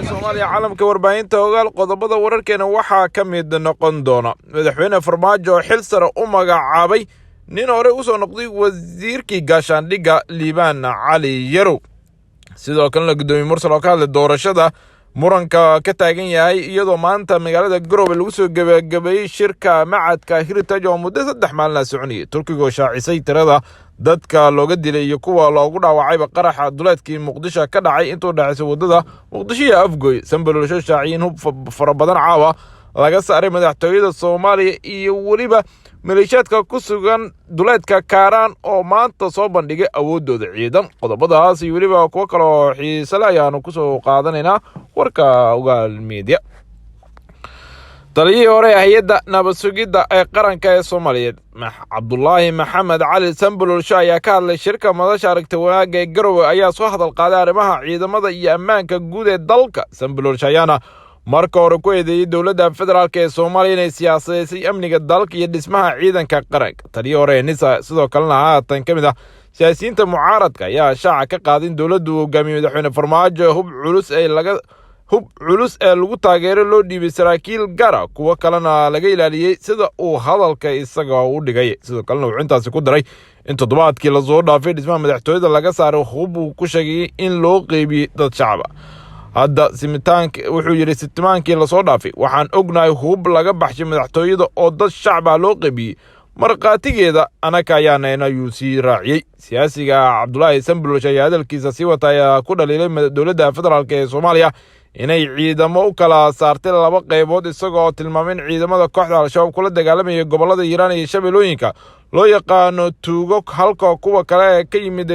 Soomaaliya caalamka warbaahinta ogaal qodobada wararkeena waxaa ka mid noqon doona madaxweyne Farmaajo xil sare u magacaabay nin hore u soo noqday wasiirkii gaashaandhigga Liibaan Cali Yarow sidoo kale gudoomiye mursal oo ka hadlay doorashada muranka ka taagan yahay iyadoo maanta magaalada Garowe lagu soo gabagabeeyay shirka macadka Heritage oo muddo 3 maalin soconayay Turkiga oo shaacisay tirada dadka looga dilay iyo kuwa loogu dhaawacay qaraxa duleedkii Muqdisho ka dhacay intuu dhaxaysa wadada Muqdisho iyo Afgoy Sanbalolsho shaaciyin hub fara badan caawa laga saaray madaxtooyada Soomaaliya iyo waliba maleeshiyaadka ku sugan duleedka Kaaraan oo maanta soo bandhigay awoodooda ciidan qodobadaas iyo waliba kuwa kale oo xiiso leh ayaanu ku soo qaadanaynaa warka ogaal media taliyihii hore hay'adda nabad sugidda ee qaranka ee Soomaaliyeed Cabdullaahi Maxamed Cali Sanbalolsho ayaa ka hadlay shirka madasha aragtida wanaagga ee Garowe ayaa soo hadal qaaday arrimaha ciidamada iyo ammaanka guud ee dalka Sanbalolsho ayaana marka hore ku eedeeyay dowladda federaalka ee Soomaaliya inay siyaasadeysay amniga dalka iyo dhismaha ciidanka qaranka taliyihii hore NISA sidoo kalena haatan ka mid ah siyaasiyiinta mucaaradka ayaa shaaca ka qaaday in dowladdu hogaamiye madaxweyne Farmaajo hub culus ee lagu taageero loo dhiibay saraakiil gaara kuwa kalena laga ilaaliyay sida uu hadalka isaga u dhigay sidoo kalena uu intaasi ku daray in toddobaadkii la soo dhaafay dhismaha madaxtooyada laga saaray hub uu ku sheegay in loo qeybiyay dad shacab hadda wuxuu yiri sitimaankii la soo dhaafay waxaan ognahay hub laga baxshay madaxtooyada oo dad shacab loo qeybiyay marqaatigeeda anaka ayaana UC raaciyay siyaasiga Cabdullaahi Sanbalolsho ayaa hadalkiisa sii watay ku dhaliilay dowladda federaalka ee Soomaaliya inay ciidamo u kala saartay laba qaybood isagoo tilmaamay in ciidamada kooxda Al-Shabaab kula dagaalamaya gobolada Hiiraan iyo Shabeellooyinka loo yaqaano tuugo halka kuwa kale ee ka yimid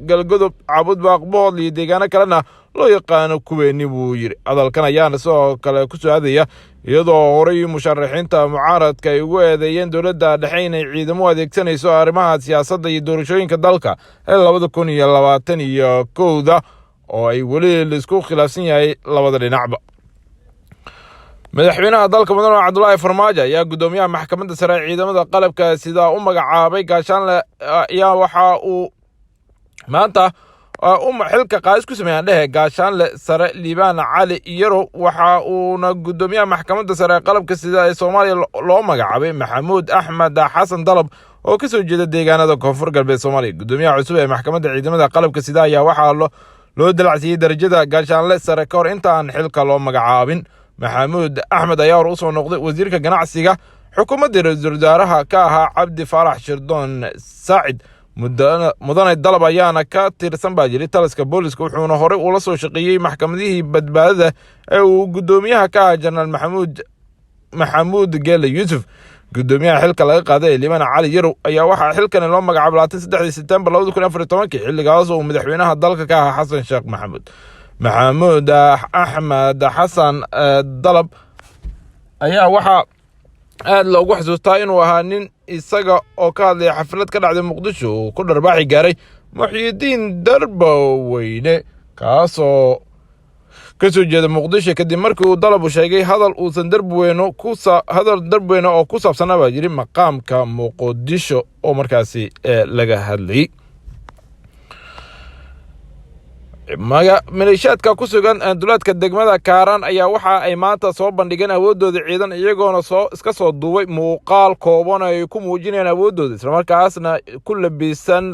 galgodob cabud baaqbood iyo deegaano kalena loo yaqaano kuweeni buu yiri hadalkan ayaana sidoo kale ku soo aadaya iyadoo horay musharaxiinta mucaaradka ay ugu eedeeyeen dowladda dhexe inay ciidamo adeegsanayso arrimaha siyaasadda iyo doorashooyinka dalka ee 2021 oo ay wali la isku khilaafsan yahay labada dhinacba madaxweynaha dalka mudane Cabdullaahi Farmaajo ayaa gudoomiyaha maxkamadda sare ee ciidamada qalabka sida u magacaabay gaashaanle ayaa waxa uu maanta xilka qaadis ku sameeyay gaashaanle sare Liibaan Cali Yarow waxa uuna gudoomiyaha maxkamadda sare ee qalabka sida ee Soomaaliya loo magacaabay Maxamuud Axmed Xasan Dalab oo ka soo jeeda deegaanada Koonfur Galbeed Soomaaliya gudoomiyaha cusub ee maxkamadda ciidamada qalabka sida ayaa waxa loo dalacsiyay darajada gaashaanle sare ka hor inta aan xilka loo magacaabin Maxamuud Axmed ayaa hor u soo noqday wasiirka ganacsiga xukuumadda ra'iisul wasaaraha ka ahaa Cabdi Faarax Shirdoon Saacid mudane Dalab ayaana ka tirsan baajiri taliska booliska wuxuuna hore ula soo shaqeeyay maxkamadihii badbaadada ee uu gudoomiyaha ka ahaa General Maxamuud Geele Yuusuf gudoomiyaha xilka laga qaaday Liibaan Cali Yarow ayaa waxa xilkan loo magacaabay 3 September 2014 xilligaas oo madaxweynaha dalka ka ahaa Xasan Sheekh Maxamuud Axmed Xasan Dalab ayaa waxa aad loogu xasuustaa inuu ahaa nin isaga oo ka hadlay xaflad ka dhacday Muqdisho oo ku dharbaaxi gaaray Muxyidiin Darbaweyne kaasoo ka soo jeeda Muqdisho kadib markii uu Dalab sheegay hadal Darbaweyne oo ku saabsanaa baa jiri maqaamka Muqdisho oo markaasi laga hadlay maleeshiyaadka ku sugan duleedka degmada Kaaraan ayaa waxa ay maanta soo bandhigeen awoodooda ciidan iyagoona iska soo duubay muuqaal kooban ay ku muujinayaan awoodooda isla markaasna ku labisan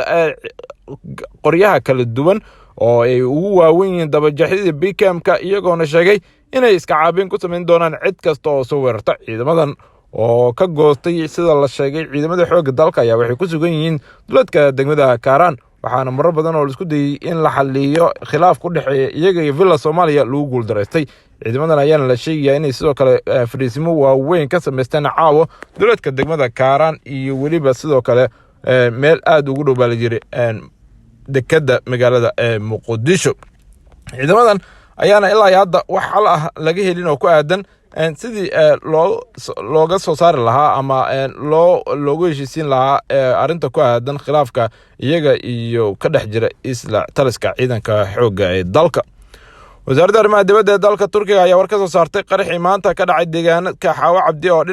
qoryaha kala duwan oo ay ugu waaweyn yihiin dabajaxyada BKM-ka iyagoona sheegay inay iska caabin ku sameyn doonaan cid kasta oo soo weerarta ciidamadan oo ka goostay sida la sheegay ciidamada xoogga dalka ayaa waxay ku sugan yihiin duleedka degmada Kaaraan waxaana marar badan oo la isku dayay in la xalliyo khilaaf ku dhaxeeya iyaga iyo Villa Soomaaliya lagu guuldareystay ciidamadan ayaana la sheegaya inay sidoo kale fariisimo waaweyn ka sameysteen caawa duleedka degmada Kaaraan iyo waliba sidoo kale meel aad ugu dhow baa la jiray dekada magaalada Muqdisho ciidamadan ayaana ilaa hadda wax xal ah laga helin oo ku aadan sidii looga soo saari lahaa ama loogu heshiisiin lahaa arinta ku aadan khilaafka iyaga iyo ka dhex jira isla taliska ciidanka xoogga ee dalka wasaaradda arrimaha dibadda ee dalka Turkiga ayaa war ka soo saartay qaraxii maanta ka dhacay deegaanka Xaawo Cabdi oo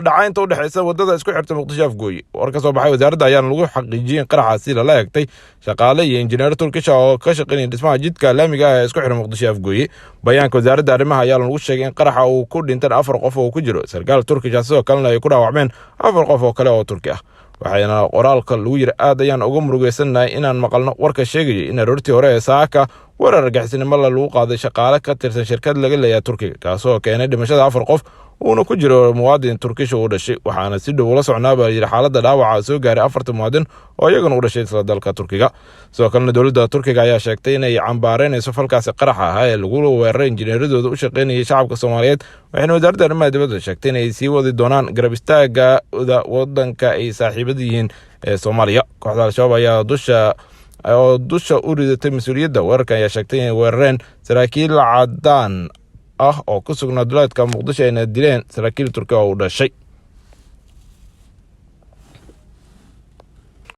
dhacaynta u dhaxaysa wadada isku xirta Muqdisho Afgooye. War ka soo baxay wasaaradda ayaa lagu xaqiijiyay in qaraxaasi la eegtay shaqaale iyo injineer Turkish oo ka shaqeynaya dhismaha jidka laamiga ah ee isku xirta Muqdisho Afgooye. Bayaanka wasaaradda arrimaha ayaa lagu sheegay in qaraxa uu ku dhintay 4 qof oo ku jiro sarkaal Turkish sidoo kalena ay ku dhaawacmeen 4 qof oo kale oo Turki ah. waxayna qoraalka lagu yiri aad ayaan uga murugeysanahay inaan maqalno warka sheegay in aroortii hore ee saaka warar argagixisnimo lagu qaaday shaqaale ka tirsan shirkad laga leeyahay Turkiga kaasoo keenay dhimashada 4 qof uuna ku jiro muwaadin Turkish oo dhashay waxaana si dhow ula socnaaba yiri xaaladda dhaawaca soo gaaray 4 muwaadin oo iyaguna u dhashay isla dalka Turkiga. sidoo kalena dowladda Turkiga ayaa sheegtay inay cambaareenayso falkaasi qaraxa ah ee lagu weeraray injineeradooda u shaqeynayay shacabka Soomaaliyeed waxayna wasaaradda arrimaha dibadda sheegtay inay sii wadi doonaan garab istaaga wadanka ay saaxiibada yihiin ee Soomaaliya. kooxda Al-Shabaab ayaa dusha u ridatay mas'uuliyadda weerarkan ayaa sheegtay inay weerareen saraakiil cadaan ah oo ku sugnaa duleedka Muqdisho ayna dileen saraakiil Turki oo u dhashay.